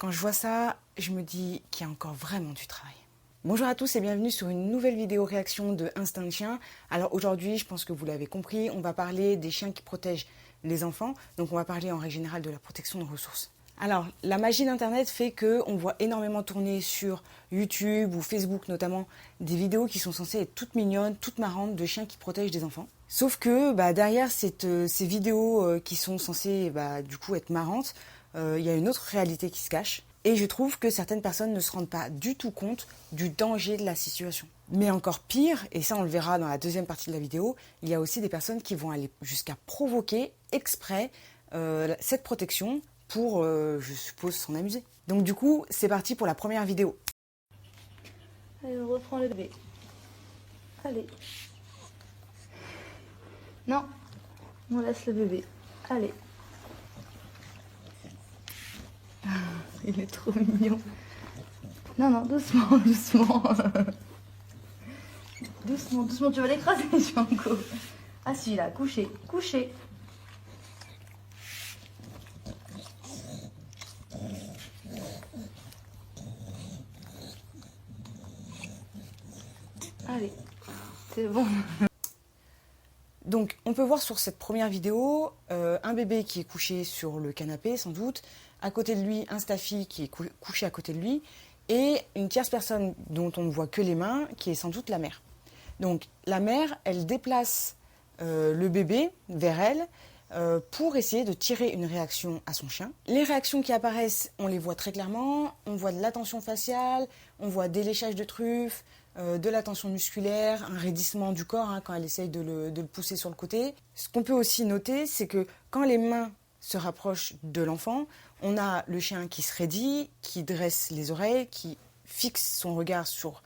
Quand je vois ça, je me dis qu'il y a encore vraiment du travail. Bonjour à tous et bienvenue sur une nouvelle vidéo réaction de Instinct de Chien. Alors aujourd'hui, je pense que vous l'avez compris, on va parler des chiens qui protègent les enfants. Donc on va parler en règle générale de la protection de ressources. Alors, la magie d'Internet fait qu'on voit énormément tourner sur YouTube ou Facebook notamment des vidéos qui sont censées être toutes mignonnes, toutes marrantes de chiens qui protègent des enfants. Sauf que derrière ces vidéos qui sont censées du coup être marrantes, il y a une autre réalité qui se cache. Et je trouve que certaines personnes ne se rendent pas du tout compte du danger de la situation. Mais encore pire, et ça on le verra dans la deuxième partie de la vidéo, il y a aussi des personnes qui vont aller jusqu'à provoquer exprès cette protection pour, je suppose, s'en amuser. Donc du coup, c'est parti pour la première vidéo. Allez, on reprend le bébé. Allez. Non, on laisse le bébé. Allez. Il est trop mignon. Non, non, doucement, doucement. Doucement, doucement, tu vas l'écraser, Janko. Ah, celui-là, couché, couché. Allez, c'est bon. Donc, on peut voir sur cette première vidéo un bébé qui est couché sur le canapé, sans doute. À côté de lui, un staffy qui est couché à côté de lui. Et une tierce personne dont on ne voit que les mains, qui est sans doute la mère. Donc, la mère, elle déplace le bébé vers elle pour essayer de tirer une réaction à son chien. Les réactions qui apparaissent, on les voit très clairement. On voit de la tension faciale, on voit des léchages de truffes, de la tension musculaire, un raidissement du corps quand elle essaye de le pousser sur le côté. Ce qu'on peut aussi noter, c'est que quand les mains se rapprochent de l'enfant, on a le chien qui se raidit, qui dresse les oreilles, qui fixe son regard sur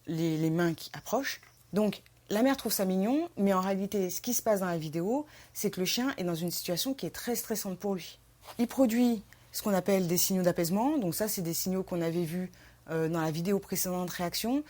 les mains qui approchent. Donc la mère trouve ça mignon, mais en réalité, ce qui se passe dans la vidéo, c'est que le chien est dans une situation qui est très stressante pour lui. Il produit ce qu'on appelle des signaux d'apaisement. Donc ça, c'est des signaux qu'on avait vus dans la vidéo précédente réaction.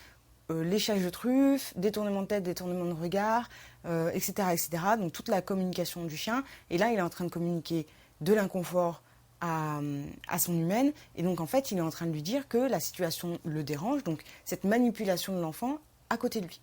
Léchage de truffes, détournement de tête, détournement de regard, etc., etc. Donc toute la communication du chien. Et là, il est en train de communiquer de l'inconfort à son humaine. Et donc, en fait, il est en train de lui dire que la situation le dérange. Donc, cette manipulation de l'enfant à côté de lui.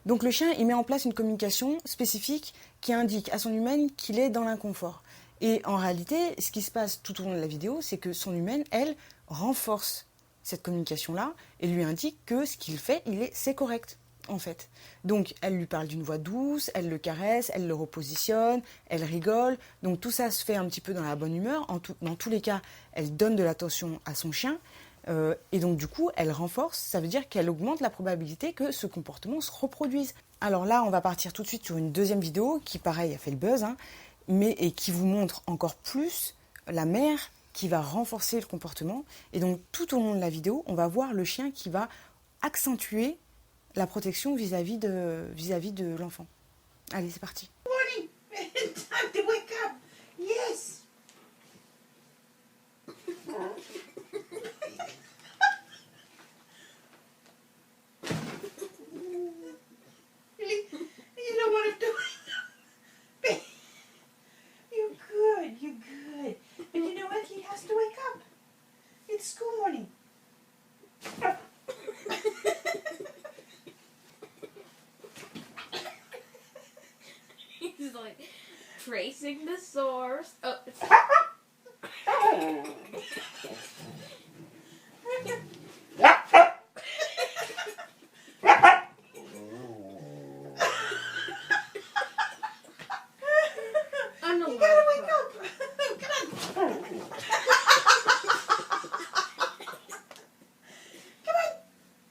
Donc, le chien, il met en place une communication spécifique qui indique à son humaine qu'il est dans l'inconfort. Et en réalité, ce qui se passe tout au long de la vidéo, c'est que son humaine, elle, renforce cette communication-là et lui indique que ce qu'il fait, c'est correct, en fait. Donc, elle lui parle d'une voix douce, elle le caresse, elle le repositionne, elle rigole. Donc, tout ça se fait un petit peu dans la bonne humeur. Dans tous les cas, elle donne de l'attention à son chien. Et donc, du coup, elle renforce. Ça veut dire qu'elle augmente la probabilité que ce comportement se reproduise. Alors là, on va partir tout de suite sur une deuxième vidéo qui, pareil, a fait le buzz, et qui vous montre encore plus la mère qui va renforcer le comportement. Et donc, tout au long de la vidéo, on va voir le chien qui va accentuer la protection vis-à-vis de l'enfant. Allez, c'est parti. Morning! Time to wake up! Yes! You don't want to do it. You're good, you're good. But you know what? He has to wake up. It's school morning. He's like tracing the source. Oh, it's I'm the You gotta wake up. Come on. Come on.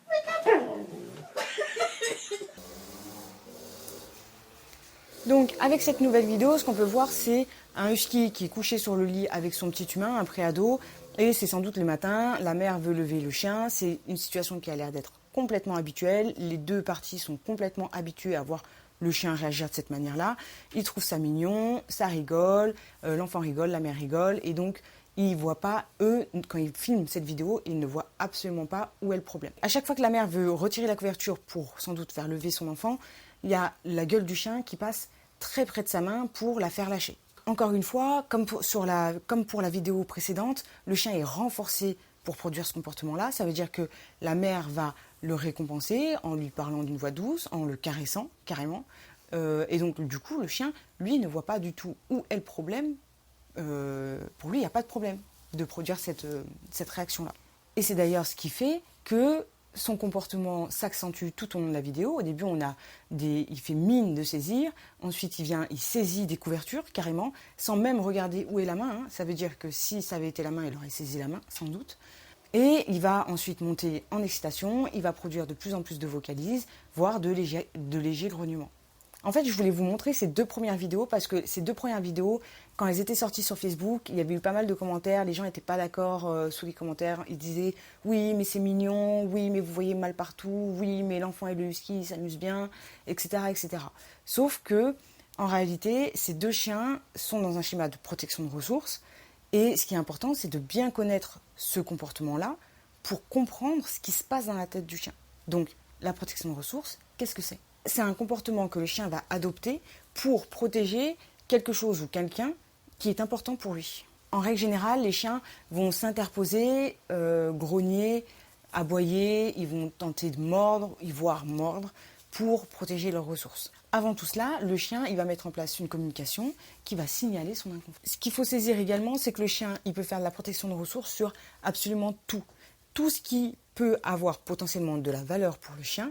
Wake up. Donc, avec cette nouvelle vidéo, ce qu'on peut voir, c'est un husky qui est couché sur le lit avec son petit humain, un préado, et c'est sans doute le matin, la mère veut lever le chien, c'est une situation qui a l'air d'être complètement habituelle, les deux parties sont complètement habituées à voir le chien réagir de cette manière-là, ils trouvent ça mignon, ça rigole, l'enfant rigole, la mère rigole, et donc ils ne voient pas, eux, quand ils filment cette vidéo, ils ne voient absolument pas où est le problème. À chaque fois que la mère veut retirer la couverture pour sans doute faire lever son enfant, il y a la gueule du chien qui passe très près de sa main pour la faire lâcher. encore une fois, comme pour la vidéo précédente, le chien est renforcé pour produire ce comportement-là. Ça veut dire que la mère va le récompenser en lui parlant d'une voix douce, en le caressant carrément. Et donc, du coup, le chien, lui, ne voit pas du tout où est le problème. Pour lui, il n'y a pas de problème de produire cette réaction-là. Et c'est d'ailleurs ce qui fait que son comportement s'accentue tout au long de la vidéo. Au début, il fait mine de saisir. Ensuite, il saisit des couvertures, carrément, sans même regarder où est la main. Hein. Ça veut dire que si ça avait été la main, il aurait saisi la main, sans doute. Et il va ensuite monter en excitation. Il va produire de plus en plus de vocalises, voire de légers grognements. En fait, je voulais vous montrer ces 2 premières vidéos parce que ces 2 premières vidéos, quand elles étaient sorties sur Facebook, il y avait eu pas mal de commentaires. Les gens n'étaient pas d'accord sous les commentaires. Ils disaient « Oui, mais c'est mignon. Oui, mais vous voyez mal partout. Oui, mais l'enfant et le husky s'amusent bien, etc. etc. » Sauf que, en réalité, ces 2 chiens sont dans un schéma de protection de ressources. Et ce qui est important, c'est de bien connaître ce comportement-là pour comprendre ce qui se passe dans la tête du chien. Donc, la protection de ressources, qu'est-ce que c'est ? C'est un comportement que le chien va adopter pour protéger quelque chose ou quelqu'un qui est important pour lui. En règle générale, les chiens vont s'interposer, grogner, aboyer, ils vont tenter de mordre, voire mordre, pour protéger leurs ressources. Avant tout cela, le chien il va mettre en place une communication qui va signaler son inconfort. Ce qu'il faut saisir également, c'est que le chien il peut faire de la protection de ressources sur absolument tout. Tout ce qui peut avoir potentiellement de la valeur pour le chien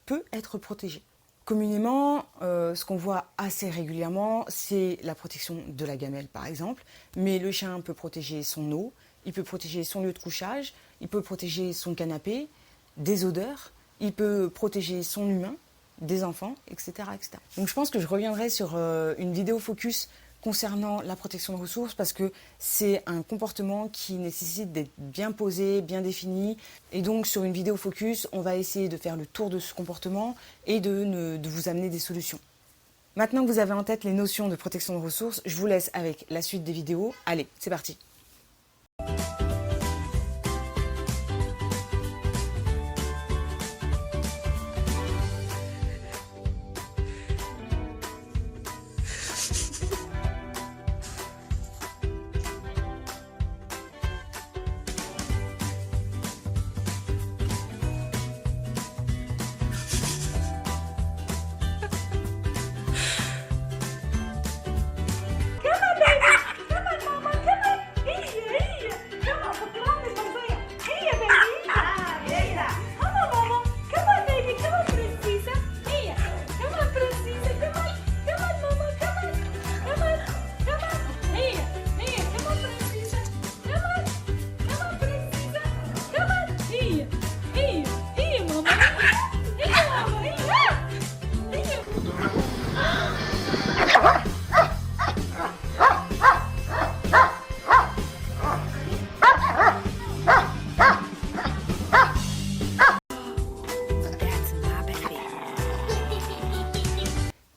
peut être protégé. Communément, ce qu'on voit assez régulièrement, c'est la protection de la gamelle, par exemple. Mais le chien peut protéger son eau, il peut protéger son lieu de couchage, il peut protéger son canapé, des odeurs, il peut protéger son humain, des enfants, etc., etc. Donc je pense que je reviendrai sur une vidéo focus concernant la protection de ressources parce que c'est un comportement qui nécessite d'être bien posé, bien défini. Et donc sur une vidéo focus, on va essayer de faire le tour de ce comportement et de vous amener des solutions. Maintenant que vous avez en tête les notions de protection de ressources, je vous laisse avec la suite des vidéos. Allez, c'est parti!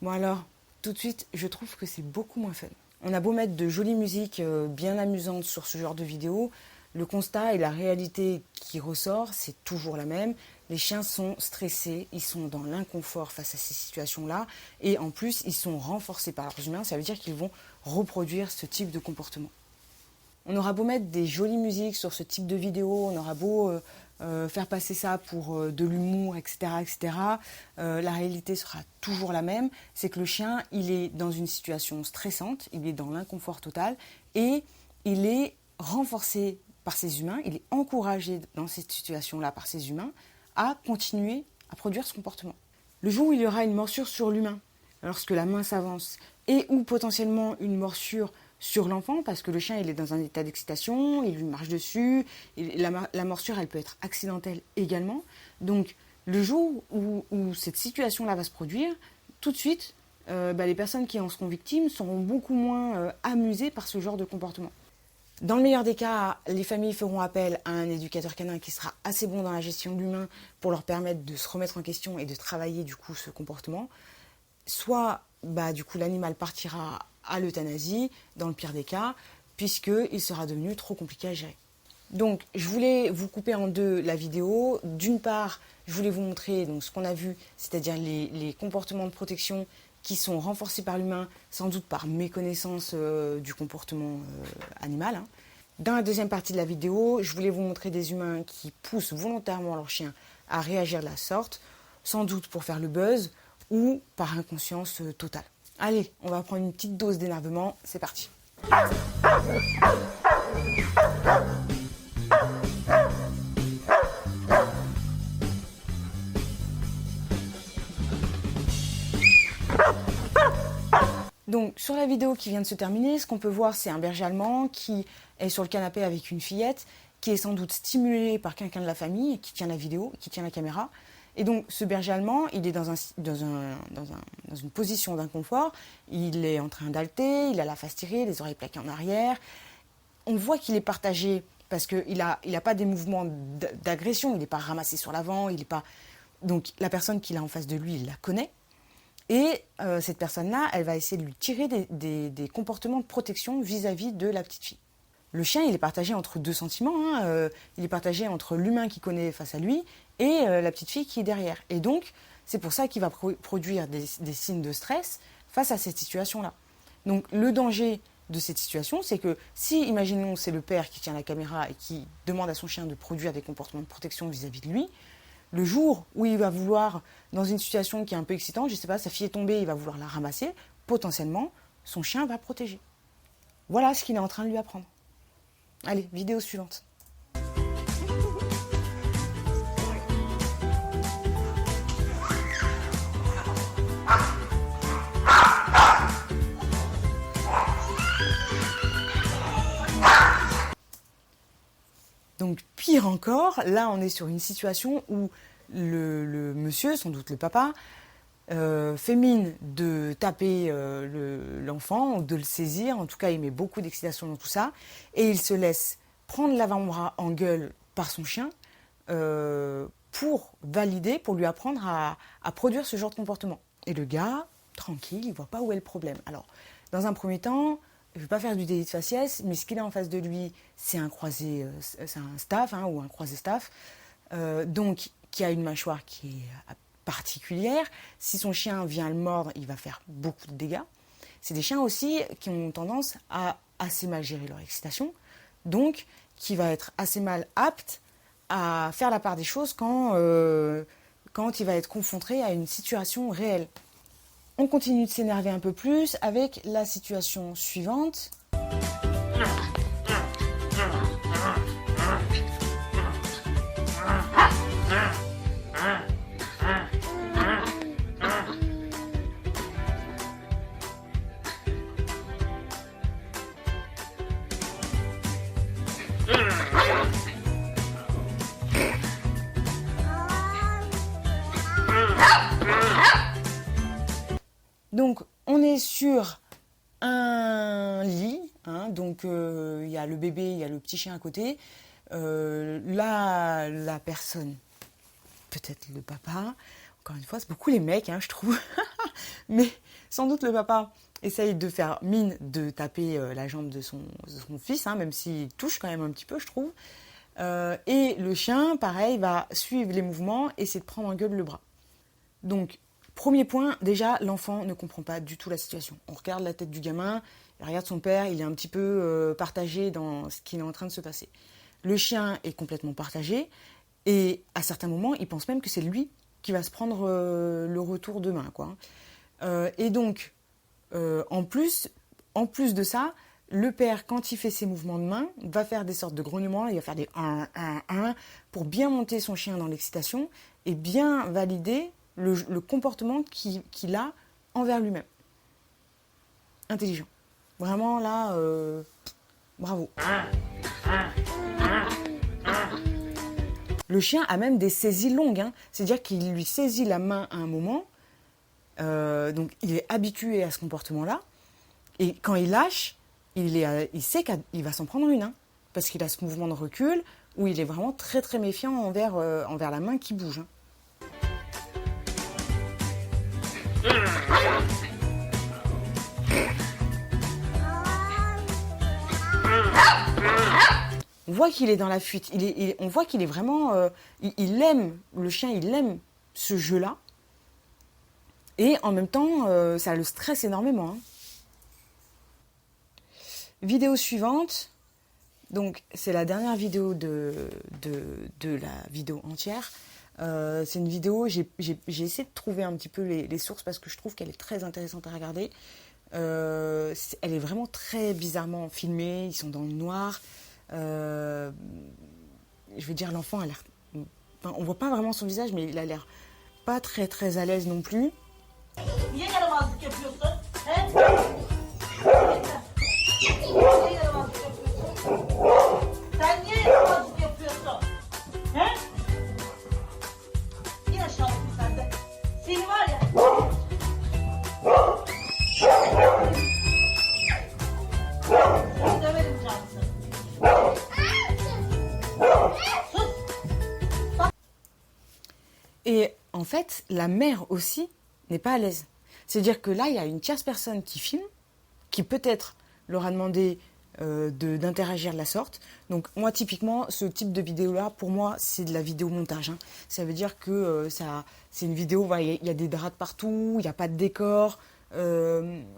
Bon alors, tout de suite, je trouve que c'est beaucoup moins fun. On a beau mettre de jolies musiques bien amusantes sur ce genre de vidéo, le constat et la réalité qui ressort, c'est toujours la même. Les chiens sont stressés, ils sont dans l'inconfort face à ces situations-là, et en plus, ils sont renforcés par leurs humains, ça veut dire qu'ils vont reproduire ce type de comportement. On aura beau mettre des jolies musiques sur ce type de vidéo, on aura beau faire passer ça pour de l'humour, etc., etc. La réalité sera toujours la même, c'est que le chien, il est dans une situation stressante, il est dans l'inconfort total, et il est renforcé par ses humains, il est encouragé dans cette situation-là par ses humains à continuer à produire ce comportement. Le jour où il y aura une morsure sur l'humain, lorsque la main s'avance, et ou potentiellement une morsure sur l'enfant, parce que le chien il est dans un état d'excitation, il lui marche dessus, et la morsure elle peut être accidentelle également. Donc le jour où cette situation-là va se produire, tout de suite, les personnes qui en seront victimes seront beaucoup moins amusées par ce genre de comportement. Dans le meilleur des cas, les familles feront appel à un éducateur canin qui sera assez bon dans la gestion de l'humain pour leur permettre de se remettre en question et de travailler du coup ce comportement. Soit du coup l'animal partira à l'euthanasie, dans le pire des cas, puisqu'il sera devenu trop compliqué à gérer. Donc, je voulais vous couper en deux la vidéo. D'une part, je voulais vous montrer donc, ce qu'on a vu, c'est-à-dire les comportements de protection qui sont renforcés par l'humain, sans doute par méconnaissance du comportement animal. Hein. Dans la deuxième partie de la vidéo, je voulais vous montrer des humains qui poussent volontairement leur chien à réagir de la sorte, sans doute pour faire le buzz ou par inconscience totale. Allez, on va prendre une petite dose d'énervement, c'est parti. Donc sur la vidéo qui vient de se terminer, ce qu'on peut voir, c'est un berger allemand qui est sur le canapé avec une fillette, qui est sans doute stimulé par quelqu'un de la famille, qui tient la vidéo, qui tient la caméra. Et donc ce berger allemand, il est dans une position d'inconfort, il est en train d'halter, il a la face tirée, les oreilles plaquées en arrière. On voit qu'il est partagé parce qu'il a pas des mouvements d'agression, il n'est pas ramassé sur l'avant, il est pas... Donc la personne qu'il a en face de lui, il la connaît. Et cette personne-là, elle va essayer de lui tirer des comportements de protection vis-à-vis de la petite fille. Le chien, il est partagé entre deux sentiments. Hein. Il est partagé entre l'humain qu'il connaît face à lui et la petite fille qui est derrière. Et donc, c'est pour ça qu'il va produire des signes de stress face à cette situation-là. Donc, le danger de cette situation, c'est que si, imaginons, c'est le père qui tient la caméra et qui demande à son chien de produire des comportements de protection vis-à-vis de lui, le jour où il va vouloir, dans une situation qui est un peu excitante, je ne sais pas, sa fille est tombée, il va vouloir la ramasser, potentiellement, son chien va protéger. Voilà ce qu'il est en train de lui apprendre. Allez, vidéo suivante. Donc pire encore, là on est sur une situation où le monsieur, sans doute le papa, fait mine de taper l'enfant, de le saisir, en tout cas il met beaucoup d'excitation dans tout ça, et il se laisse prendre l'avant-bras en gueule par son chien pour valider, pour lui apprendre à produire ce genre de comportement. Et le gars, tranquille, il ne voit pas où est le problème. Alors, dans un premier temps, je ne vais pas faire du délit de faciès, mais ce qu'il a en face de lui, c'est un croisé, c'est un staff, hein, ou un croisé staff, donc qui a une mâchoire qui est particulière. Si son chien vient le mordre, il va faire beaucoup de dégâts. C'est des chiens aussi qui ont tendance à assez mal gérer leur excitation, donc qui va être assez mal apte à faire la part des choses quand il va être confronté à une situation réelle. On continue de s'énerver un peu plus avec la situation suivante. Donc, on est sur un lit, hein, donc il y a le bébé, il y a le petit chien à côté. Là, la personne, peut-être le papa, encore une fois, c'est beaucoup les mecs, hein, je trouve, mais sans doute le papa essaye de faire mine de taper la jambe de son fils, hein, même s'il touche quand même un petit peu, je trouve. Et le chien, pareil, va suivre les mouvements et essayer de prendre en gueule le bras. Donc, premier point, déjà, l'enfant ne comprend pas du tout la situation. On regarde la tête du gamin, il regarde son père, il est un petit peu partagé dans ce qui est en train de se passer. Le chien est complètement partagé et à certains moments, il pense même que c'est lui qui va se prendre le retour de main, quoi. Et donc, en plus de ça, le père, quand il fait ses mouvements de main, va faire des sortes de grognements, il va faire des 1, pour bien monter son chien dans l'excitation et bien valider le comportement qu'il a envers lui-même. Intelligent. Vraiment, là, bravo. Le chien a même des saisies longues, hein. C'est-à-dire qu'il lui saisit la main à un moment, donc il est habitué à ce comportement-là, et quand il lâche, il sait qu'il va s'en prendre une, hein, parce qu'il a ce mouvement de recul où il est vraiment très très méfiant envers la main qui bouge, hein. On voit qu'il est dans la fuite. On voit qu'il est vraiment... il aime, le chien, il aime ce jeu-là. Et en même temps, ça le stresse énormément. Hein. Vidéo suivante. Donc, c'est la dernière vidéo de la vidéo entière. C'est une vidéo, j'ai essayé de trouver un petit peu les sources parce que je trouve qu'elle est très intéressante à regarder. Elle est vraiment très bizarrement filmée, ils sont dans le noir. Je veux dire, l'enfant a l'air... Enfin, on voit pas vraiment son visage, mais il a l'air pas très très à l'aise non plus. Niye yaramazlık yapıyorsun? He? Niye yaramazlık yapıyorsun? Sen niye yaramazlık yapıyorsun? He? Yine şanslısın sen de. Seni var ya. Seni döverim cansın. Sus. Et en fait, la mère aussi n'est pas à l'aise. C'est-à-dire que là, il y a une tierce personne qui filme, qui peut-être leur a demandé d'interagir de la sorte. Donc moi, typiquement, ce type de vidéo-là, pour moi, c'est de la vidéo montage. Hein. Ça veut dire que c'est une vidéo, il y a des draps de partout, il n'y a pas de décor, on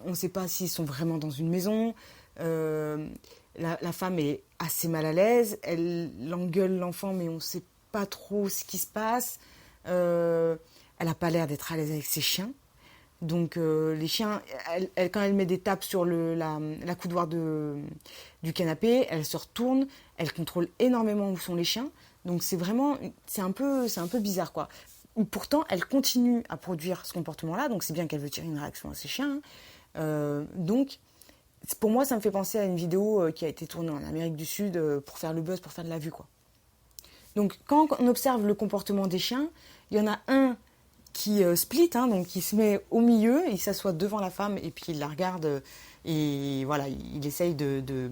ne sait pas s'ils sont vraiment dans une maison. La femme est assez mal à l'aise, elle engueule l'enfant, mais on ne sait pas trop ce qui se passe. Elle n'a pas l'air d'être à l'aise avec ses chiens. Donc les chiens, quand elle met des tapes sur la coudoir du canapé, elle se retourne, elle contrôle énormément où sont les chiens. Donc c'est un peu bizarre quoi. Pourtant, elle continue à produire ce comportement-là, donc c'est bien qu'elle veut tirer une réaction à ses chiens. Donc pour moi, ça me fait penser à une vidéo qui a été tournée en Amérique du Sud pour faire le buzz, pour faire de la vue quoi. Donc quand on observe le comportement des chiens, il y en a un qui split, hein, donc qui se met au milieu, il s'assoit devant la femme et puis il la regarde et voilà, il essaye de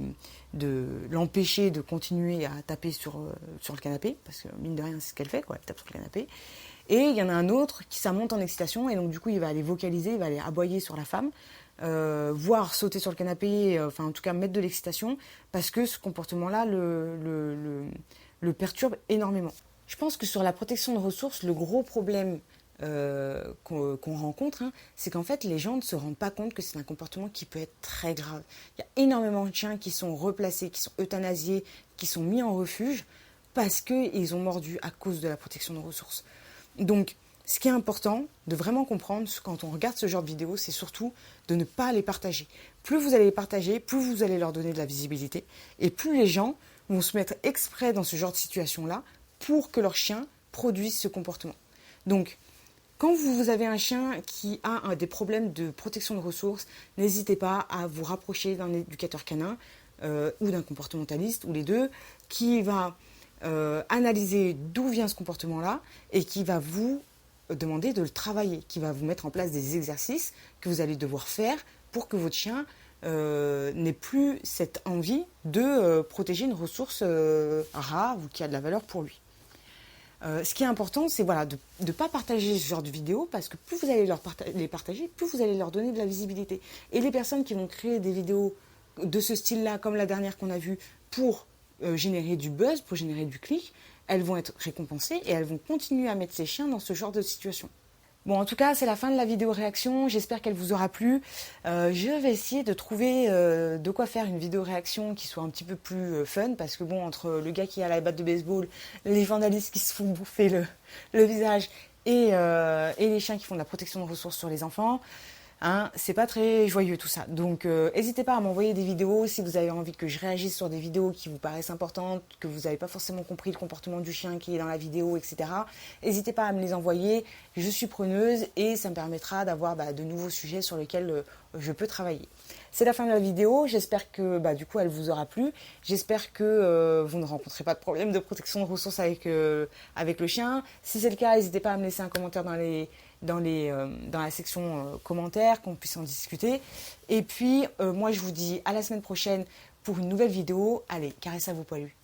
l'empêcher de continuer à taper sur le canapé, parce que mine de rien c'est ce qu'elle fait, quoi, elle tape sur le canapé. Et il y en a un autre qui ça monte en excitation et donc du coup il va aller vocaliser, il va aller aboyer sur la femme, voire sauter sur le canapé, enfin en tout cas mettre de l'excitation, parce que ce comportement-là le perturbe énormément. Je pense que sur la protection de ressources, le gros problème qu'on rencontre, hein, c'est qu'en fait les gens ne se rendent pas compte que c'est un comportement qui peut être très grave. Il y a énormément de chiens qui sont replacés, qui sont euthanasiés, qui sont mis en refuge parce qu'ils ont mordu à cause de la protection de ressources. Donc ce qui est important de vraiment comprendre quand on regarde ce genre de vidéos, c'est surtout de ne pas les partager. Plus vous allez les partager, plus vous allez leur donner de la visibilité et plus les gens vont se mettre exprès dans ce genre de situation-là pour que leur chien produise ce comportement. Donc quand vous avez un chien qui a des problèmes de protection de ressources, n'hésitez pas à vous rapprocher d'un éducateur canin ou d'un comportementaliste, ou les deux, qui va analyser d'où vient ce comportement-là et qui va vous demander de le travailler, qui va vous mettre en place des exercices que vous allez devoir faire pour que votre chien n'ait plus cette envie de protéger une ressource rare ou qui a de la valeur pour lui. Ce qui est important, c'est voilà, de ne pas partager ce genre de vidéos parce que plus vous allez les partager, plus vous allez leur donner de la visibilité. Et les personnes qui vont créer des vidéos de ce style-là, comme la dernière qu'on a vue, pour générer du buzz, pour générer du clic, elles vont être récompensées et elles vont continuer à mettre ces chiens dans ce genre de situation. Bon, en tout cas, c'est la fin de la vidéo réaction. J'espère qu'elle vous aura plu. Je vais essayer de trouver de quoi faire une vidéo réaction qui soit un petit peu plus fun. Parce que bon, entre le gars qui a la batte de baseball, les vandalistes qui se font bouffer le visage et les chiens qui font de la protection de ressources sur les enfants, hein, c'est pas très joyeux tout ça. Donc n'hésitez pas à m'envoyer des vidéos si vous avez envie que je réagisse sur des vidéos qui vous paraissent importantes, que vous n'avez pas forcément compris le comportement du chien qui est dans la vidéo, etc. N'hésitez pas à me les envoyer, je suis preneuse et ça me permettra d'avoir de nouveaux sujets sur lesquels je peux travailler. C'est la fin de la vidéo, j'espère que du coup elle vous aura plu, j'espère que vous ne rencontrez pas de problème de protection de ressources avec le chien. Si c'est le cas, n'hésitez pas à me laisser un commentaire dans la section commentaires, qu'on puisse en discuter. Et puis, moi, je vous dis à la semaine prochaine pour une nouvelle vidéo. Allez, caresse à vos poilus.